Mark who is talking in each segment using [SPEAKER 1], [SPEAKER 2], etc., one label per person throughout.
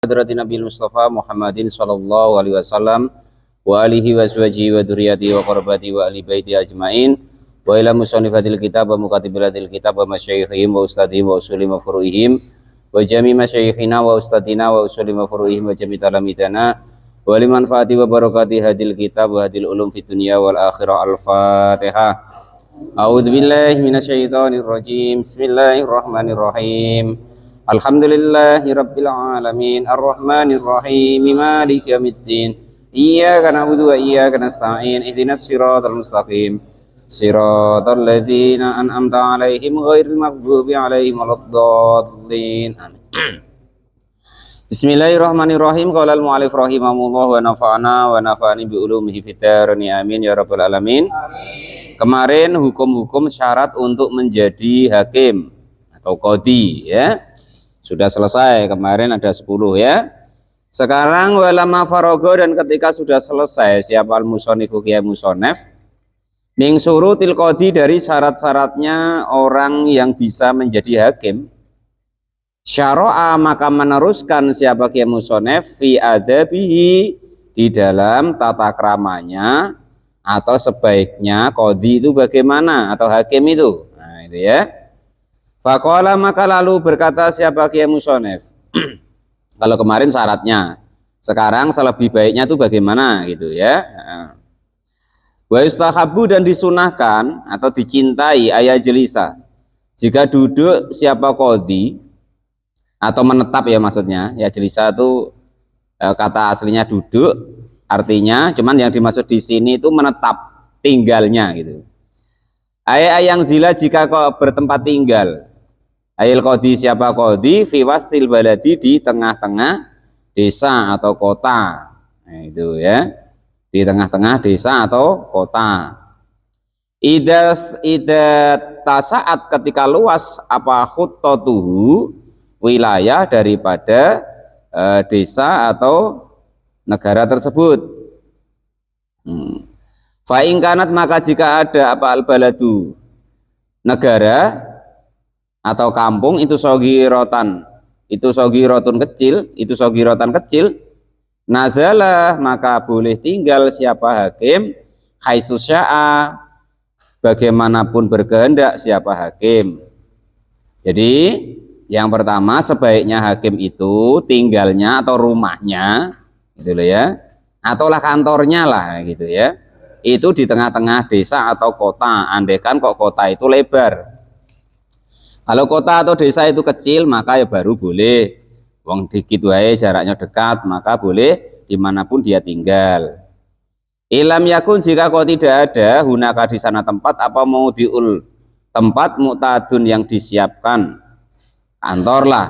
[SPEAKER 1] Hadratin Nabi Mustafa Muhammadin sallallahu alaihi wasallam wa alihi wa aswajihi wa dzurriyyatihi wa qarbati wa ali baiti ajmain wa ila musannifatil kitab wa mukatibilatil kitab wa masyayikhihim wa ustadihim wa usuli mafru'ihim wa jami masyayikhina wa ustadina wa usuli mafru'ihim wa jami talamitana wa liman fati wa barakati hadil kitab wa hadil ulum fid dunya wal akhirah. Al-Fatihah. A'udzu billahi minasyaitonir rajim. Bismillahirrahmanirrahim. Alhamdulillahi rabbil alamin arrahmanir rahim maliki yaumiddin iyyaka na'budu wa iyyaka nasta'in ihdinas siratal mustaqim siratal ladzina an'amta 'alaihim ghairil maghdubi 'alaihim waladdallin. Bismillahirrahmanirrahim. Qala al-mu'allif rahimahullah wa nafa'ana wa nafa'ani bi ulumihi fid dharain amin ya rabbal alamin. Kemarin hukum-hukum syarat untuk menjadi hakim atau qadhi ya. Sudah selesai, kemarin ada 10 ya. Sekarang walama farogo, dan ketika sudah selesai siapa al-musonifu kiai musonef min surutil qadhi, dari syarat-syaratnya orang yang bisa menjadi hakim, syara'a, maka meneruskan siapa kiai musonef fi adabihi, di dalam tata kramanya atau sebaiknya qadhi itu bagaimana, atau hakim itu. Nah itu ya. Faqala, maka lalu berkata siapa kiai musonef kalau kemarin syaratnya, sekarang selebih baiknya itu bagaimana gitu ya. Wa istahabu, dan disunahkan atau dicintai ayat jelisa, jika duduk siapa qadhi atau menetap ya, maksudnya ya jelisa itu kata aslinya duduk, artinya cuman yang dimaksud di sini itu menetap, tinggalnya gitu. Ayang zila, jika kok bertempat tinggal, ayil qadhi, siapa qadhi fi wastil baladi, di tengah-tengah desa atau kota. Nah, itu ya, di tengah-tengah desa atau kota. Ida tasaat, ketika luas apa khuttatuhu, wilayah daripada desa atau negara tersebut. Fa in kanat, maka jika ada apa al baladu, negara atau kampung, itu sogirotan, itu sogirotun kecil, itu sogirotan kecil, nazalah, maka boleh tinggal siapa hakim haitsu syaa, bagaimanapun berkehendak siapa hakim. Jadi yang pertama, sebaiknya hakim itu tinggalnya atau rumahnya gitu loh ya, ataulah kantornya lah gitu ya, itu di tengah-tengah desa atau kota. Andaikan kok kota itu lebar, kalau kota atau desa itu kecil, maka ya baru boleh. Wong dikit wae, jaraknya dekat, maka boleh dimanapun dia tinggal. Ilam yakun, jika kok tidak ada hunaka di sana tempat, apa mau diul, tempat mu'tadun yang disiapkan, kantor lah,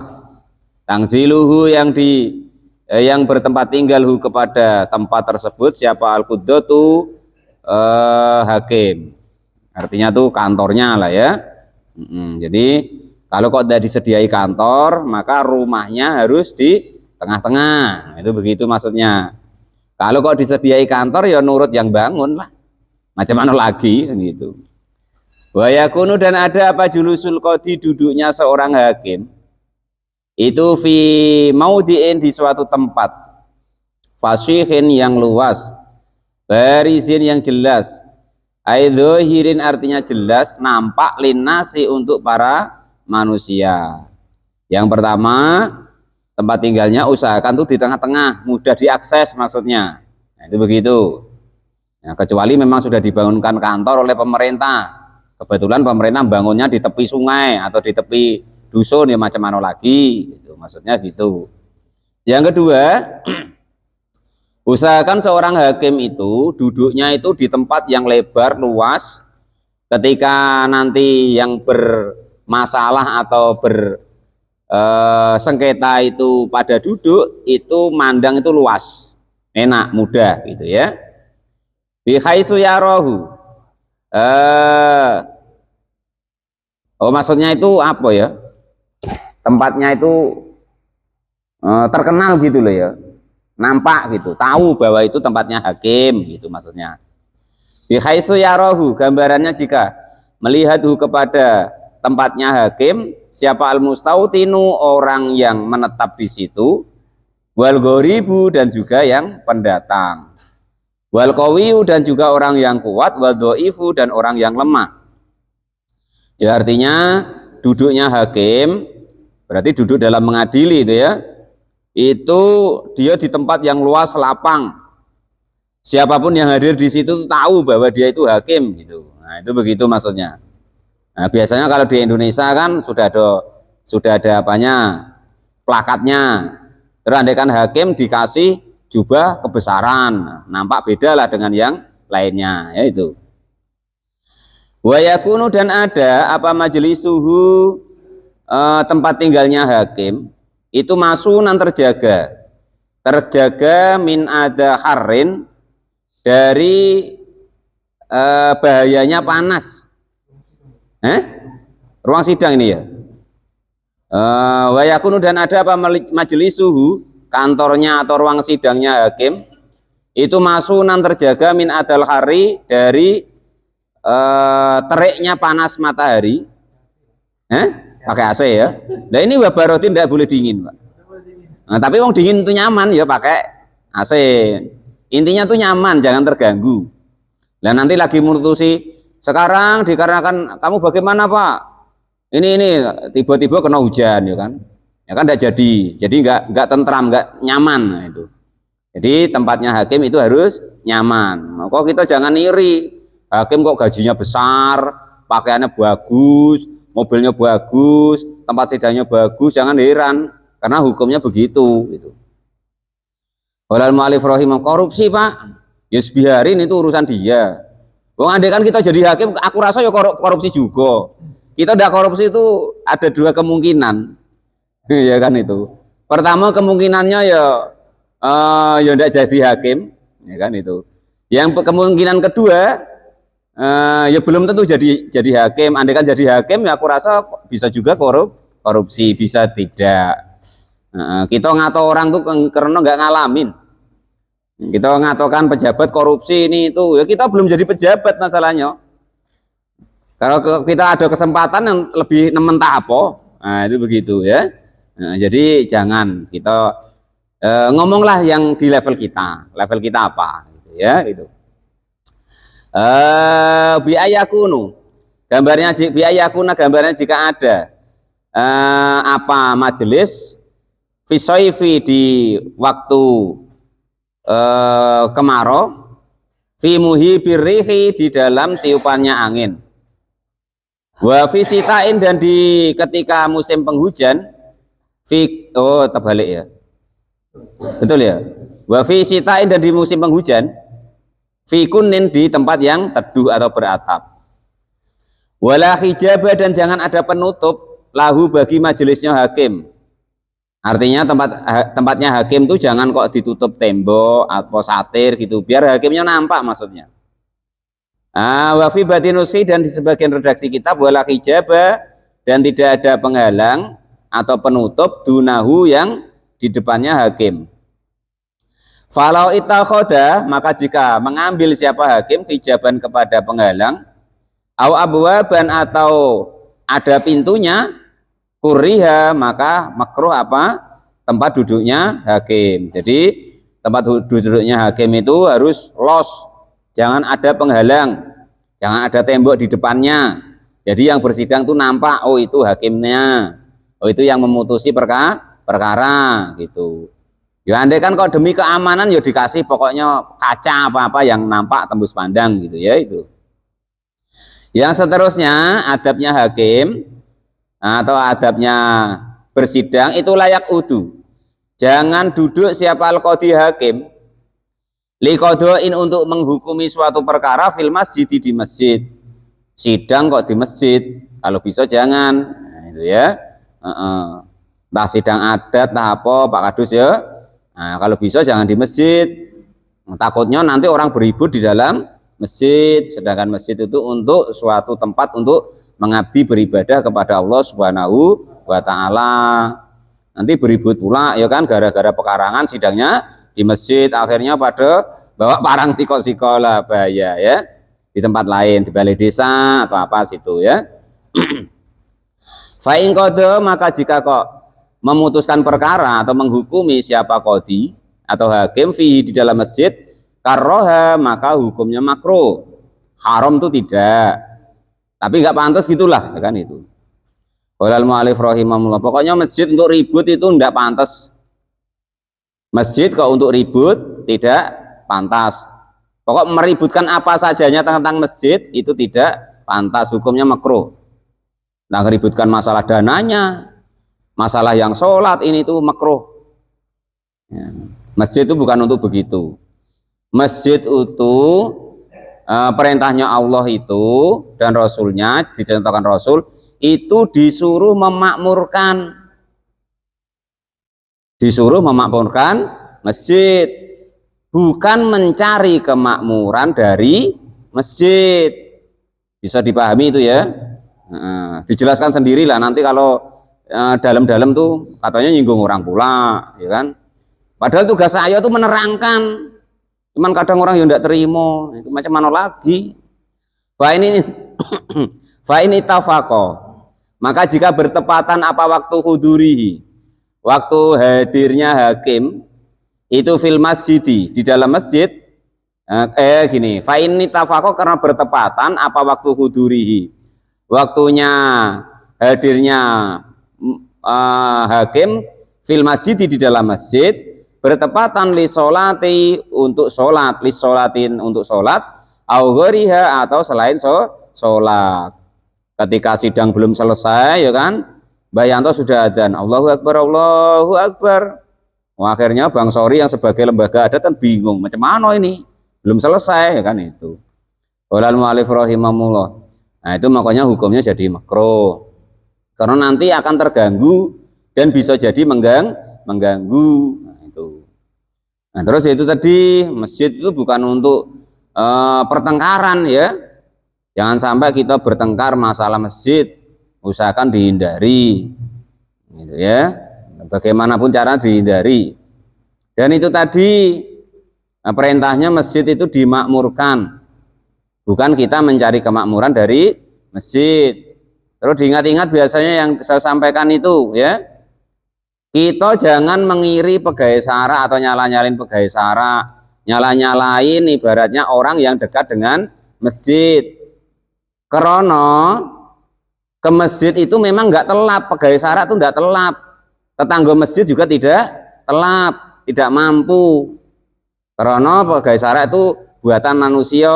[SPEAKER 1] tangziluhu, yang bertempat tinggal hu kepada tempat tersebut siapa al-quddatu, hakim, artinya tuh kantornya lah ya. Jadi kalau kok tidak disediai kantor, maka rumahnya harus di tengah-tengah. Itu begitu maksudnya. Kalau kok disediai kantor, ya nurut yang bangun lah. Macam mana lagi gitu. Wa yakunu, dan ada apa julusul qadhi, duduknya seorang hakim itu fi maudhi'in, di suatu tempat, fasihin, yang luas, barizin, yang jelas, aidzohirin, artinya jelas, nampak, linnasi, untuk para manusia. Yang pertama, tempat tinggalnya usahakan tuh di tengah-tengah, mudah diakses maksudnya. Nah, itu begitu. Nah, kecuali memang sudah dibangunkan kantor oleh pemerintah. Kebetulan pemerintah bangunnya di tepi sungai atau di tepi dusun, ya macam mana lagi gitu, maksudnya gitu. Yang kedua, usahakan seorang hakim itu duduknya itu di tempat yang lebar, luas. Ketika nanti yang bermasalah atau bersengketa itu pada duduk, itu mandang itu luas, enak, mudah gitu ya. Bihaitsu yarahu, maksudnya itu apa ya, tempatnya itu terkenal gitu loh ya, nampak gitu, tahu bahwa itu tempatnya hakim gitu maksudnya. Bihaitsu yarahu, gambarannya jika melihathu kepada tempatnya hakim siapa al-mustautinu, orang yang menetap di situ, wal ghoribu dan juga yang pendatang, wal qawiyu dan juga orang yang kuat, wal dhaifu dan orang yang lemah. Ya artinya duduknya hakim berarti duduk dalam mengadili itu ya. Itu dia di tempat yang luas lapang. Siapapun yang hadir di situ tahu bahwa dia itu hakim gitu. Nah, itu begitu maksudnya. Nah, biasanya kalau di Indonesia kan sudah ada apanya? Plakatnya. Terus andaikan hakim dikasih jubah kebesaran, nah, nampak beda lah dengan yang lainnya, yaitu. Wa yakunu dan ada apa majlisuhu tempat tinggalnya hakim itu masunan terjaga min ada harin dari bahayanya panas. Ruang sidang ini ya. Wa yakunu dan ada apa majlisuhu kantornya atau ruang sidangnya hakim itu masunan terjaga min adal hari dari teriknya panas matahari. Pakai AC ya. Nah ini wabarotin tidak boleh dingin, Pak. Nah, tapi wong dingin itu nyaman ya pakai AC. Intinya tuh nyaman, jangan terganggu. Nah nanti lagi mutusi sekarang dikarenakan kamu bagaimana Pak? Ini tiba-tiba kena hujan ya kan? Ya kan tidak jadi nggak tentram, nggak nyaman. Nah, itu. Jadi tempatnya hakim itu harus nyaman. Kok kita jangan iri. Hakim kok gajinya besar, pakaiannya bagus, mobilnya bagus, tempat sidangnya bagus, jangan heran karena hukumnya begitu gitu. Walal mu'alif rahimah korupsi Pak, ya biarin itu urusan dia. Wong andai kan kita jadi hakim, aku rasa ya korupsi juga. Kita udah korupsi itu ada dua kemungkinan, ya kan itu. Pertama kemungkinannya ya tidak jadi hakim, ya kan itu. Yang kemungkinan kedua ya belum tentu jadi hakim. Andai kan jadi hakim ya aku rasa bisa juga korupsi, bisa tidak. Kita ngato orang tuh karena nggak ngalamin. Kita ngatokan pejabat korupsi ini itu ya kita belum jadi pejabat masalahnya. Kalau kita ada kesempatan yang lebih nemen tak apa, nah itu begitu ya. Nah, jadi jangan kita ngomonglah yang di level kita apa, gitu, ya itu. Biayakunu gambarnya biayakuna gambarnya jika ada apa majelis fisoifi di waktu kemarau fi muhibirihi di dalam tiupannya angin wa visitain dan di ketika musim penghujan terbalik ya betul ya wa visitain dan di musim penghujan fi kunin di tempat yang teduh atau beratap wala hijabah dan jangan ada penutup lahu bagi majelisnya hakim. Artinya tempatnya hakim tuh jangan kok ditutup tembok atau satir gitu biar hakimnya nampak maksudnya. Wa fi batinusi dan di sebagian redaksi kitab wala hijabah dan tidak ada penghalang atau penutup dunahu yang di depannya hakim. Falau itakhoda maka jika mengambil siapa hakim hijaban kepada penghalang au abwaban atau ada pintunya kuriha maka makruh apa tempat duduknya hakim. Jadi tempat duduknya hakim itu harus los, jangan ada penghalang, jangan ada tembok di depannya. Jadi yang bersidang tuh nampak oh itu hakimnya, oh itu yang memutusi perkara gitu. Ya andai kan kalau demi keamanan ya dikasih pokoknya kaca apa-apa yang nampak tembus pandang gitu ya itu. Yang seterusnya adabnya hakim atau adabnya bersidang itu layak udu. Jangan duduk siapa al-qadhi hakim liqadhain untuk menghukumi suatu perkara fil masjid di masjid. Sidang kok di masjid, kalau bisa jangan. Nah, itu ya. Entah sidang adat entah apa Pak Kadus ya. Nah, kalau bisa jangan di masjid. Takutnya nanti orang beribut di dalam masjid, sedangkan masjid itu untuk suatu tempat untuk mengabdi beribadah kepada Allah Subhanahu wa taala. Nanti beribut pula ya kan gara-gara pekarangan sidangnya di masjid akhirnya pada bawa parang siko-siko lah bahaya ya. Di tempat lain di balai desa atau apa situ ya. Fa in qada maka jika kok memutuskan perkara atau menghukumi siapa qadhi atau hakim fihi di dalam masjid karroha, maka hukumnya makruh. Haram itu tidak, tapi nggak pantas gitulah, kan itu. Qolal mu'alif rahimahullah, pokoknya masjid untuk ribut itu tidak pantas. Masjid kalau untuk ribut tidak pantas. Pokok meributkan apa sajanya tentang masjid itu tidak pantas, hukumnya makruh. Nah, meributkan masalah dananya, masalah yang sholat, ini tuh makruh. Ya. Masjid itu bukan untuk begitu. Masjid itu perintahnya Allah itu dan Rasulnya, dicontohkan Rasul itu disuruh memakmurkan masjid, bukan mencari kemakmuran dari masjid. Bisa dipahami itu ya. Dijelaskan sendirilah nanti kalau dalam-dalam tuh katanya nyinggung orang pula, ya kan? Padahal tugas saya tuh menerangkan, cuman kadang orang yang tidak terima, itu macam mana lagi? Fa ini tafaqo, maka jika bertepatan apa waktu hudurihi, waktu hadirnya hakim itu fil masjidi, di dalam masjid, gini, fa ini tafaqo karena bertepatan apa waktu hudurihi, waktunya hadirnya hakim fil masjidi di dalam masjid, bertepatan li sholati untuk sholat, li sholatin untuk sholat, au ghariha atau selain sholat. Ketika sidang belum selesai, ya kan, Mbah Yanto sudah adzan, Allahu Akbar, Allahu Akbar. Wah, akhirnya Bang Sori yang sebagai lembaga adat kan bingung, macam mana ini, belum selesai, ya kan itu. Qolal mu'alif rahimahullah. Nah itu makanya hukumnya jadi makruh, karena nanti akan terganggu dan bisa jadi mengganggu. Nah terus itu tadi, masjid itu bukan untuk pertengkaran ya. Jangan sampai kita bertengkar masalah masjid, usahakan dihindari, gitu ya. Bagaimanapun cara dihindari. Dan itu tadi perintahnya masjid itu dimakmurkan, bukan kita mencari kemakmuran dari masjid. Terus diingat-ingat biasanya yang saya sampaikan itu ya. Kita jangan mengiri pegawai sara atau nyala-nyalain pegawai sara, nyala-nyalain ibaratnya orang yang dekat dengan masjid. Karena ke masjid itu memang nggak telap, pegawai sara itu nggak telap, tetangga masjid juga tidak telap, tidak mampu. Karena pegawai sara itu buatan manusia,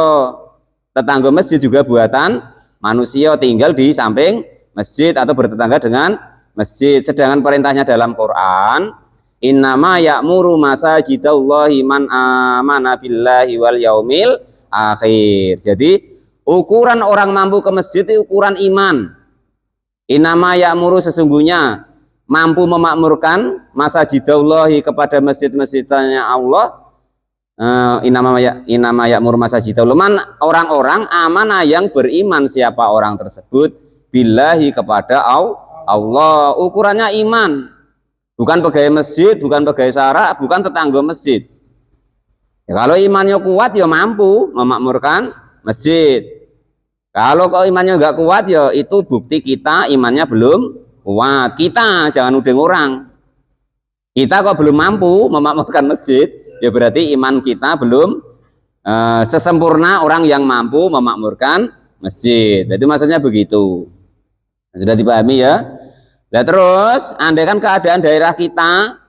[SPEAKER 1] tetangga masjid juga buatan manusia, tinggal di samping masjid atau bertetangga dengan masjid. Sedangkan perintahnya dalam Quran, innama ya'muru masajidallahi man amana billahi wal yaumil akhir. Jadi ukuran orang mampu ke masjid itu ukuran iman. Innama ya'muru, sesungguhnya mampu memakmurkan masajidallahi kepada masjid-masjidnya Allah. Innama ya'muru masajidallahi, man orang-orang amanah yang beriman, siapa orang tersebut, billahi kepada Allah, ukurannya iman, bukan pegawai masjid, bukan pegawai sara, bukan tetangga masjid. Ya, kalau imannya kuat ya mampu memakmurkan masjid. Kalau kok imannya nggak kuat ya itu bukti kita imannya belum kuat. Kita jangan nuding orang. Kita kok belum mampu memakmurkan masjid, ya berarti iman kita belum sesempurna orang yang mampu memakmurkan masjid. Jadi maksudnya begitu. Sudah dipahami ya? Nah terus, andai kan keadaan daerah kita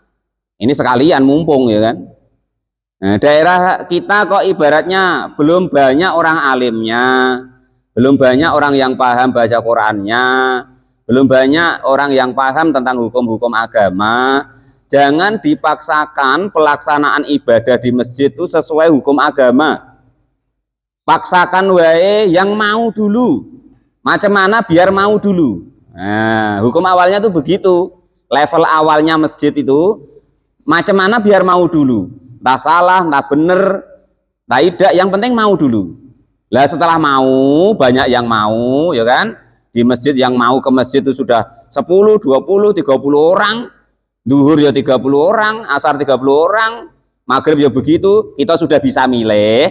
[SPEAKER 1] ini sekalian mumpung ya kan. Nah, daerah kita kok ibaratnya belum banyak orang alimnya, belum banyak orang yang paham baca Qurannya, belum banyak orang yang paham tentang hukum-hukum agama. Jangan dipaksakan pelaksanaan ibadah di masjid itu sesuai hukum agama. Paksakan wae yang mau dulu. Macam mana biar mau dulu. Nah, hukum awalnya tuh begitu. Level awalnya masjid itu macam mana biar mau dulu. Entah salah, entah bener, entah tidak, yang penting mau dulu. Lah setelah mau, banyak yang mau, ya kan? Di masjid yang mau ke masjid itu sudah 10, 20, 30 orang. Duhur ya 30 orang, asar 30 orang, maghrib ya begitu. Kita sudah bisa milih.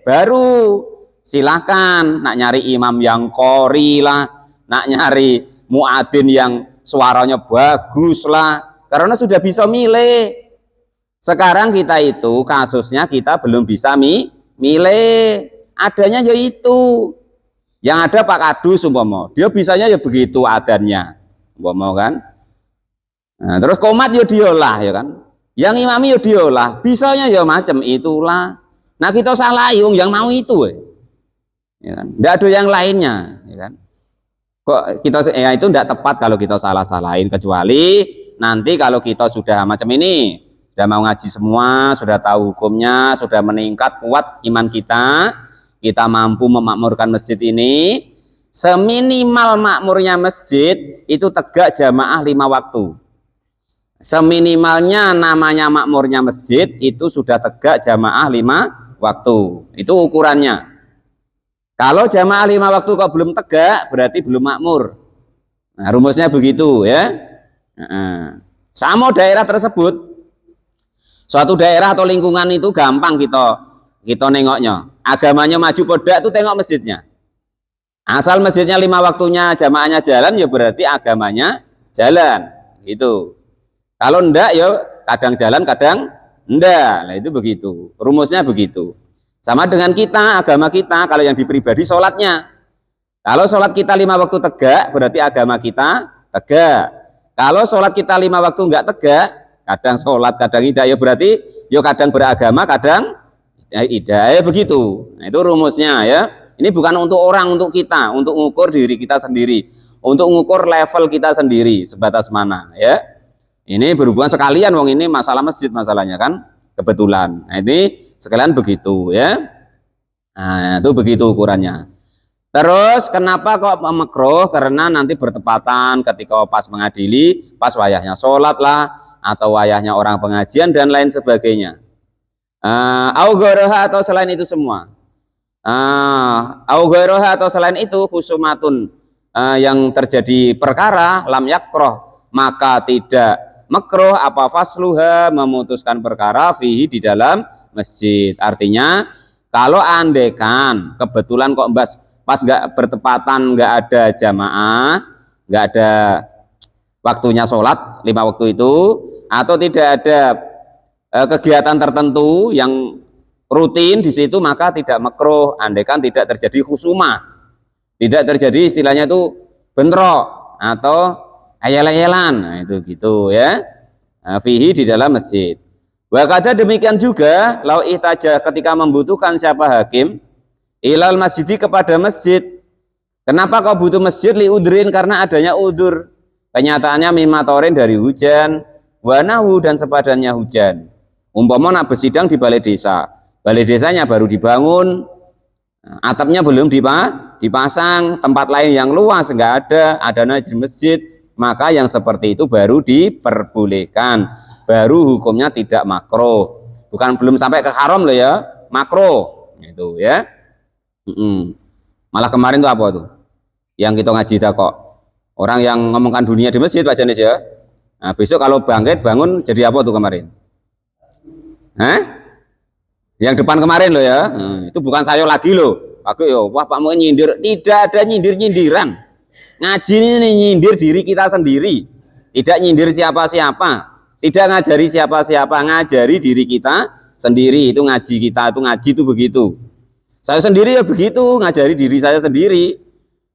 [SPEAKER 1] Baru silahkan nak nyari imam yang qori lah, nak nyari muadzin yang suaranya bagus lah, karena sudah bisa milih. Sekarang kita itu kasusnya kita belum bisa milih, adanya ya itu. Yang ada Pak Kadus umpama, dia bisanya ya begitu adannya, umpama kan. Nah, terus komat ya diolah ya kan. Yang imami ya diolah, bisanya ya macam itulah. Nah kita salah yang mau itu, ya kan. Tidak ada yang lainnya, ya kan. Kok kita ya itu tidak tepat kalau kita salah-salahin, kecuali nanti kalau kita sudah macam ini, sudah mau ngaji semua, sudah tahu hukumnya, sudah meningkat kuat iman kita mampu memakmurkan masjid ini, seminimal makmurnya masjid itu tegak jamaah 5 waktu. Seminimalnya namanya makmurnya masjid itu sudah tegak jamaah 5 waktu. Itu ukurannya. Kalau jamaah 5 waktu kok belum tegak, berarti belum makmur. Nah, rumusnya begitu ya. Sama daerah tersebut, suatu daerah atau lingkungan itu gampang kita nengoknya. Agamanya maju podak itu tengok masjidnya. Asal masjidnya 5 waktunya jamaahnya jalan, ya berarti agamanya jalan. Gitu. Kalau enggak ya kadang jalan kadang enggak. Nah itu begitu. Rumusnya begitu. Sama dengan kita, agama kita, kalau yang di pribadi sholatnya. Kalau sholat kita 5 waktu tegak, berarti agama kita tegak. Kalau sholat kita 5 waktu enggak tegak, kadang sholat, kadang tidak, ya berarti ya kadang beragama, kadang ya begitu. Nah, itu rumusnya ya. Ini bukan untuk orang, untuk kita, untuk mengukur diri kita sendiri, untuk mengukur level kita sendiri sebatas mana ya. Ini berhubungan sekalian, wong ini masalah masjid masalahnya kan, kebetulan. Nah ini sekalian begitu ya. Nah itu begitu ukurannya. Terus kenapa kok makruh? Karena nanti bertepatan ketika pas mengadili, pas wayahnya sholat lah, atau wayahnya orang pengajian dan lain sebagainya. Augoroha atau selain itu semua. Augoroha atau selain itu khusumatun yang terjadi perkara lam yakroh, maka tidak makruh apa fasluha memutuskan perkara fihi di dalam masjid. Artinya kalau andekan kebetulan kok pas nggak bertepatan, nggak ada jamaah, nggak ada waktunya sholat 5 waktu itu, atau tidak ada kegiatan tertentu yang rutin di situ, maka tidak makruh andekan tidak terjadi khusumah, tidak terjadi istilahnya itu bentrok atau ayel-ayelan. Nah itu gitu ya. Fihi di dalam masjid. Wakada demikian juga lau ihtaja ketika membutuhkan siapa hakim ilal masjidi kepada masjid. Kenapa kau butuh masjid? Li udrin, karena adanya udur. Kenyataannya mimatorin dari hujan, wanahu dan sepadannya hujan. Umpama nak bersidang di balai desa, balai desanya baru dibangun, atapnya belum dipasang, tempat lain yang luas enggak ada di masjid, maka yang seperti itu baru diperbolehkan, baru hukumnya tidak makruh. Bukan belum sampai ke haram loh ya, makruh itu ya. Malah kemarin tuh apa tuh yang kita ngaji kok orang yang ngomongkan dunia di masjid Pak Janis ya. Nah, besok kalau bangkit bangun jadi apa tuh kemarin? Yang depan kemarin loh ya. Itu bukan saya lagi loh. Aku yo, wah Pak mau nyindir, tidak ada nyindir-nyindiran. Ngaji ini nyindir diri kita sendiri, tidak nyindir siapa-siapa, tidak ngajari siapa-siapa, ngajari diri kita sendiri. Itu ngaji kita, itu ngaji itu begitu. Saya sendiri ya begitu, ngajari diri saya sendiri.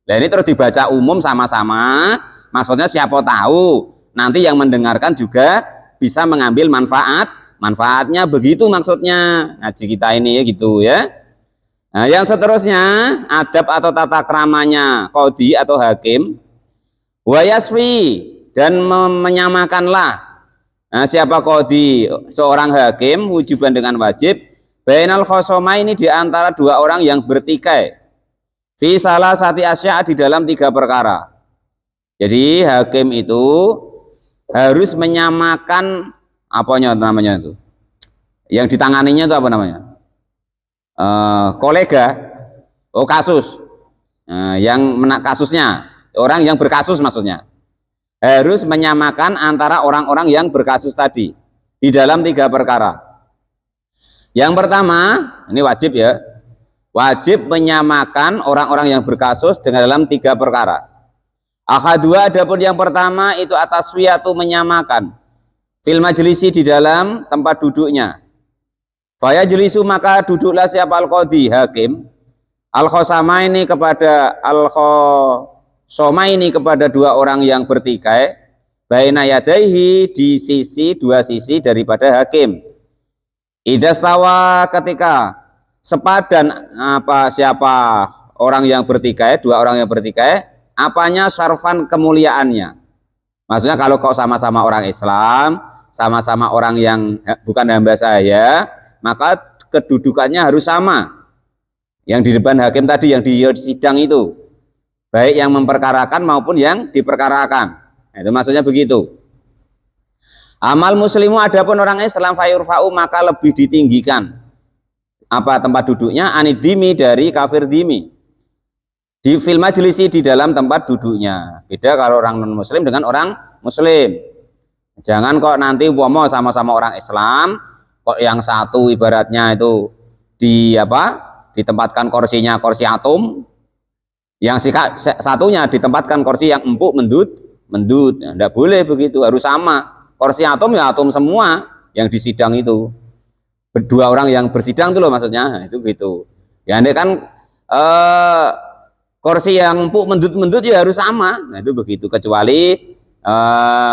[SPEAKER 1] Nah ini terus dibaca umum sama-sama, maksudnya siapa tahu nanti yang mendengarkan juga bisa mengambil manfaatnya begitu maksudnya ngaji kita ini ya gitu ya. Nah, yang seterusnya adab atau tata keramanya qadhi atau hakim, wayasfi dan menyamakanlah. Nah, siapa qadhi? Seorang hakim wujuban dengan wajib bainal khosoma ini di antara dua orang yang bertikai. Fi salah sati asya di dalam 3 perkara. Jadi hakim itu harus menyamakan apanya namanya itu. Yang ditanganinya itu apa namanya? Kolega, kasus, yang kasusnya, orang yang berkasus maksudnya, harus menyamakan antara orang-orang yang berkasus tadi di dalam 3 perkara. Yang pertama, ini wajib ya, wajib menyamakan orang-orang yang berkasus dengan dalam 3 perkara. Ahadua adapun yang pertama itu ataswiyatu menyamakan. Fil majlisi di dalam tempat duduknya. Faya jelisu maka duduklah siapa al-qadhi hakim al-khosamaini kepada al-khosomaini kepada dua orang yang bertikai baina yadaihi di sisi dua sisi daripada hakim. Idastawa ketika sepadan siapa orang yang bertikai, dua orang yang bertikai, apanya syarfan kemuliaannya. Maksudnya kalau kau sama-sama orang Islam, sama-sama orang yang bukan hamba saya, maka kedudukannya harus sama. Yang di depan hakim tadi, yang di sidang itu, baik yang memperkarakan maupun yang diperkarakan. Nah, itu maksudnya begitu. Amal muslimu adapun orang Islam fayurfa'u maka lebih ditinggikan apa tempat duduknya anidimi dari kafir dimi di fil majlisi di dalam tempat duduknya. Beda kalau orang non muslim dengan orang muslim. Jangan kok nanti umpama sama-sama orang Islam kok yang satu ibaratnya itu ditempatkan kursinya kursi atom, yang satunya ditempatkan kursi yang empuk mendut. Tidak boleh begitu, harus sama. Kursi atom ya atom semua yang di sidang itu. Berdua orang yang bersidang itu loh maksudnya. Nah, itu gitu. Ya ini kan kursi yang empuk mendut ya harus sama. Nah itu begitu, kecuali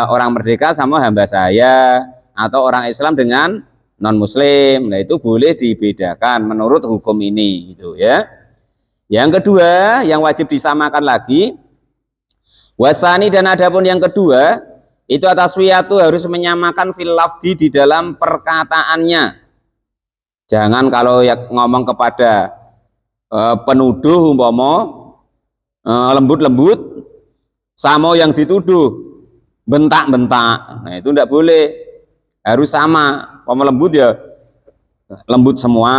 [SPEAKER 1] orang merdeka sama hamba saya atau orang Islam dengan non muslim. Nah itu boleh dibedakan menurut hukum ini gitu ya. Yang kedua yang wajib disamakan lagi wasani, dan adapun yang kedua itu ataswiyatu harus menyamakan fil lafdi di dalam perkataannya. Jangan kalau ya ngomong kepada penuduh umpama lembut-lembut sama yang dituduh bentak-bentak. Nah itu tidak boleh, harus sama. Umpama lembut ya lembut semua,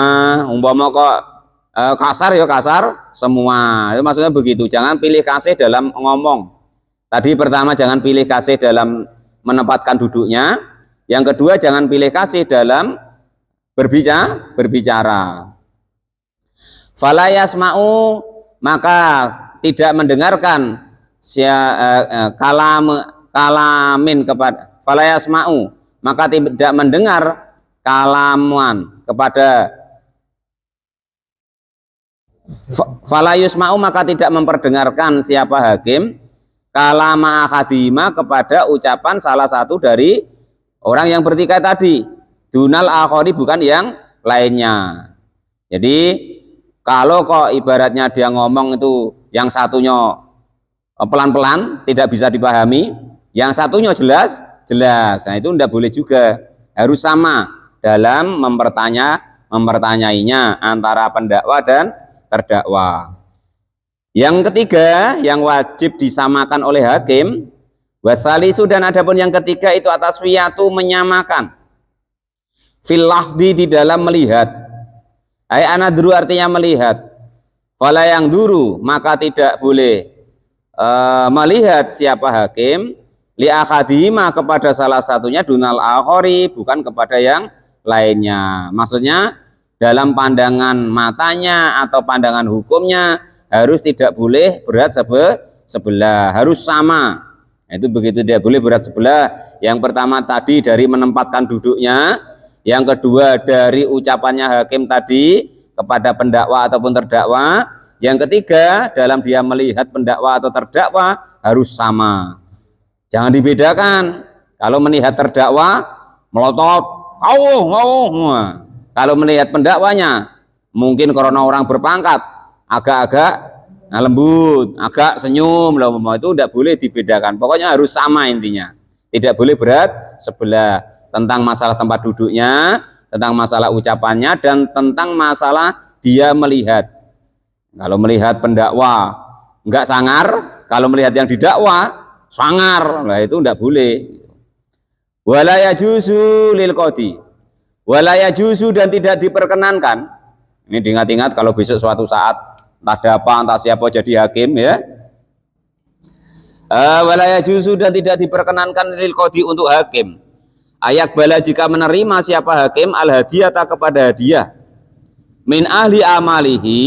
[SPEAKER 1] umpama kok kasar ya kasar semua. Itu maksudnya begitu. Jangan pilih kasih dalam ngomong. Tadi pertama jangan pilih kasih dalam menempatkan duduknya. Yang kedua jangan pilih kasih dalam berbicara. Fala yasma'u maka tidak mendengarkan kalamin kepada fala yasma'u maka tidak mendengar kalaman kepada fala yusma'u maka tidak memperdengarkan siapa hakim kalama akhadima kepada ucapan salah satu dari orang yang bertikai tadi, dunal akhori bukan yang lainnya. Jadi kalau kok ibaratnya dia ngomong itu yang satunya pelan-pelan tidak bisa dipahami, yang satunya jelas. Nah itu tidak boleh juga, harus sama dalam mempertanyainya antara pendakwa dan terdakwa. Yang ketiga yang wajib disamakan oleh hakim wasalisu, dan adapun yang ketiga itu ataswiyatu menyamakan fil lahdi di dalam melihat. Ai anadru artinya melihat. Fala yang duru maka tidak boleh melihat siapa hakim li akhadima kepada salah satunya dunal akhori bukan kepada yang lainnya. Maksudnya dalam pandangan matanya atau pandangan hukumnya harus tidak boleh berat sebelah, harus sama. Itu begitu, dia boleh berat sebelah. Yang pertama tadi dari menempatkan duduknya, yang kedua dari ucapannya hakim tadi kepada pendakwa ataupun terdakwa, yang ketiga dalam dia melihat pendakwa atau terdakwa harus sama. Jangan dibedakan. Kalau melihat terdakwa melotot, kalau melihat pendakwanya mungkin karena orang berpangkat agak-agak lembut, agak senyum, itu tidak boleh dibedakan. Pokoknya harus sama intinya. Tidak boleh berat sebelah tentang masalah tempat duduknya, tentang masalah ucapannya, dan tentang masalah dia melihat. Kalau melihat pendakwa enggak sangar, kalau melihat yang didakwa sangar, lah itu tidak boleh. Wala yajuzu lil qadhi. Wala yajuzu, dan tidak diperkenankan. Ini diingat-ingat kalau besok suatu saat entah dapat entah siapa jadi hakim ya. Wala yajuzu, dan tidak diperkenankan lil qadhi untuk hakim. Ayak bala jika menerima siapa hakim al hadiyata kepada hadiah min ahli amalihi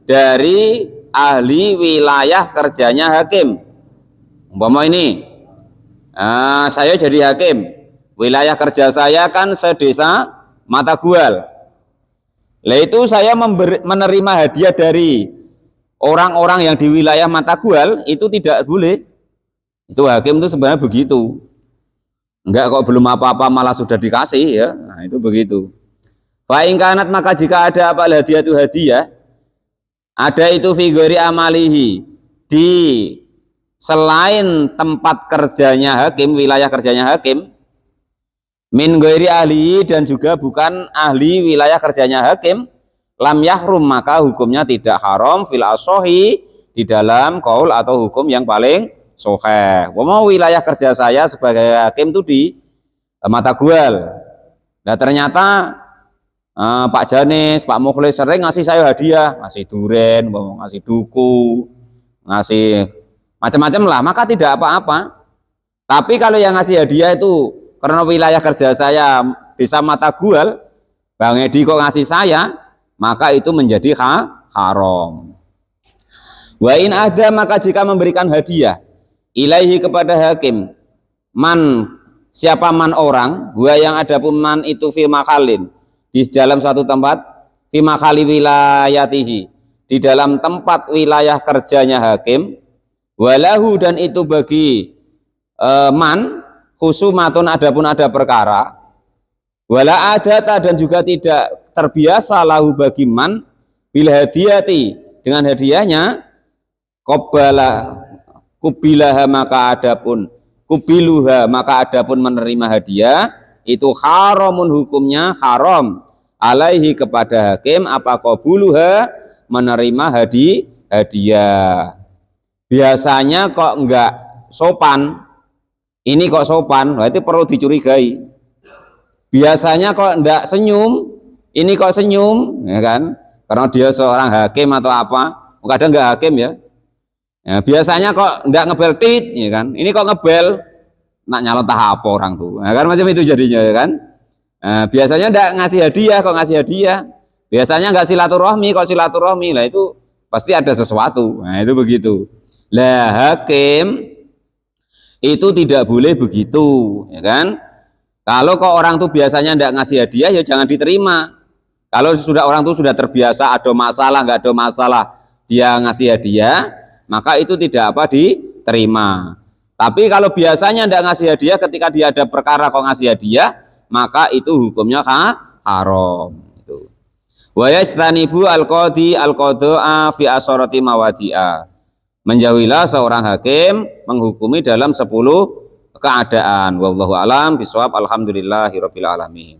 [SPEAKER 1] dari ahli wilayah kerjanya hakim. Umpama ini, saya jadi hakim, wilayah kerja saya kan sedesa Matagual. Lah itu saya menerima hadiah dari orang-orang yang di wilayah Matagual, itu tidak boleh. Itu hakim itu sebenarnya begitu. Enggak kok belum apa-apa malah sudah dikasih ya. Nah, itu begitu. Fa in kanat, maka jika ada apa hadiah itu hadiah, ada itu fi ghairi amalihi, di selain tempat kerjanya hakim, wilayah kerjanya hakim, min ghairi ahli, dan juga bukan ahli wilayah kerjanya hakim, lam yahrum, maka hukumnya tidak haram fil asohi, di dalam qaul atau hukum yang paling sahih. Mau wilayah kerja saya sebagai hakim itu di Matagual. Nah ternyata Pak Janis, Pak Mukhlis sering ngasih saya hadiah, ngasih duren, ngasih duku, ngasih macam-macam lah, maka tidak apa-apa. Tapi kalau yang ngasih hadiah itu karena wilayah kerja saya desa Matagual, Bang Edi kok ngasih saya, maka itu menjadi haram. Wa in ada, maka jika memberikan hadiah ilaihi kepada hakim, man, siapa man orang, gua yang ada pun man itu fi makalin, di dalam suatu tempat, fi makali wilayatihi, di dalam tempat wilayah kerjanya hakim, walahu, dan itu bagi man khusumatun, adapun ada perkara, wala adata, dan juga tidak terbiasa lahu bagi man bil hadiyati, dengan hadiahnya, kubilaha, maka adapun kubiluha, maka adapun menerima hadiah itu haramun, hukumnya haram, alaihi kepada hakim, apa qabuluha, menerima hadiah. Biasanya kok enggak sopan, ini kok sopan, berarti perlu dicurigai. Biasanya kok enggak senyum, ini kok senyum, ya kan? Karena dia seorang hakim atau apa, kadang enggak hakim ya. Ya, biasanya kok enggak ngebel tit, ya kan? Ini kok ngebel, nak nyalon tahap orang tuh, ya kan, macam itu jadinya, ya kan? Nah, biasanya enggak ngasih hadiah, kok ngasih hadiah. Biasanya enggak silaturahmi, kok silaturahmi. Lah itu pasti ada sesuatu. Nah itu begitu. Lah hakim itu tidak boleh begitu, ya kan? Kalau kok orang tuh biasanya enggak ngasih hadiah, ya jangan diterima. Kalau sudah orang tuh sudah terbiasa, ada masalah enggak ada masalah, dia ngasih hadiah, maka itu tidak apa diterima. Tapi kalau biasanya tidak ngasih hadiah, ketika dia ada perkara kok ngasih hadiah, maka itu hukumnya haram. Wa yastanibu al-qadi al-qada'a fi asharati mawadi'a. Menjauhilah seorang hakim menghukumi dalam 10 keadaan. Wallahu alam bisawab. Alhamdulillahirabbil alamin.